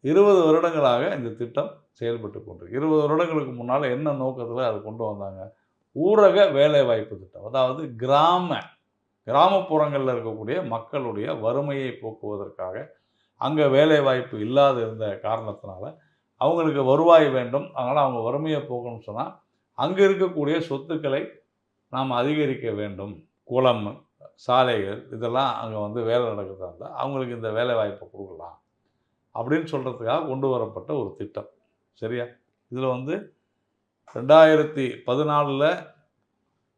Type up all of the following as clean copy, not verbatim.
20 வருடங்களாக இந்த திட்டம் செயல்பட்டு கொண்டிருக்கு. 20 வருடங்களுக்கு முன்னால என்ன நோக்கத்துல அத கொண்டு வந்தாங்க? ஊரக வேலைவாய்ப்பு திட்டம். அதாவது கிராமப்புறங்கள்ல இருக்கக்கூடிய மக்களுடைய வறுமையை போக்குவதற்காக, அங்க வேலைவாய்ப்பு இல்லாது இருந்த காரணத்தினால, அவங்களுக்கு வருவாய் வேண்டும். அதனால அவங்க வறுமைய போக்கணும்னு சொன்னா, அங்க இருக்கக்கூடிய சொத்துக்களை நாம் அதிகரிக்க வேண்டும். குளம், சாலைகள் இதெல்லாம் அங்க வந்து வேலை நடக்கிறதா இருந்தா, அவங்களுக்கு இந்த வேலை வாய்ப்ப குடுக்கலாம். அப்படின்னு சொல்றதுக்காக கொண்டு வரப்பட்ட ஒரு திட்டம். சரியா? இதுல வந்து 2014ல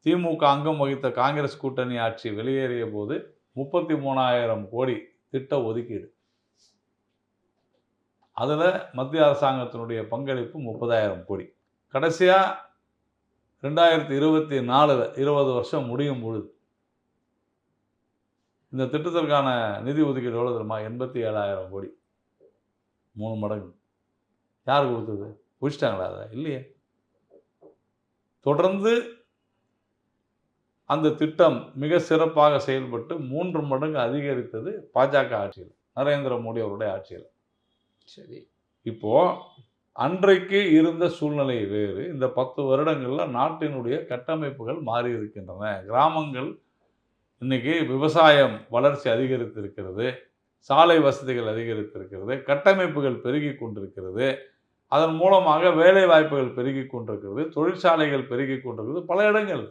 திமுக அங்கம் வகித்த காங்கிரஸ் கூட்டணி ஆட்சி வெளியேறியபோது 33,000 கோடி திட்ட ஒதுக்கீடு. அதுல மத்திய அரசாங்கத்தினுடைய பங்களிப்பு 30,000 கோடி. கடைசியா 2024ல 20 வருஷம் முடியும் பொழுது, இந்த திட்டத்திற்கான நிதி ஒதுக்கீடு எவ்வளவு தெரியுமா? 87,000 கோடி. 3 மடங்கு. யார் குடுத்தது? குடிச்சுட்டாங்களா அத? இல்லையே. தொடர்ந்து அந்த திட்டம் மிக சிறப்பாக செயல்பட்டு 3 மடங்கு அதிகரித்தது பாஜக ஆட்சியில. நரேந்திர மோடி அவருடைய ஆட்சியில. சரி. இப்போ அன்றைக்கு இருந்த சூழ்நிலை வேறு. இந்த 10 வருடங்கள்ல நாட்டினுடைய கட்டமைப்புகள் மாறி இருக்கின்றன. கிராமங்கள் இன்னைக்கு விவசாயம் வளர்ச்சி அதிகரித்திருக்கிறது. சாலை வசதிகள் அதிகரித்திருக்கிறது. கட்டமைப்புகள் பெருகிக் கொண்டிருக்கிறது. அதன் மூலமாக வேலை வாய்ப்புகள் பெருகிக் கொண்டிருக்கிறது. தொழிற்சாலைகள் பெருகிக் கொண்டிருக்கிறது. பல இடங்கள்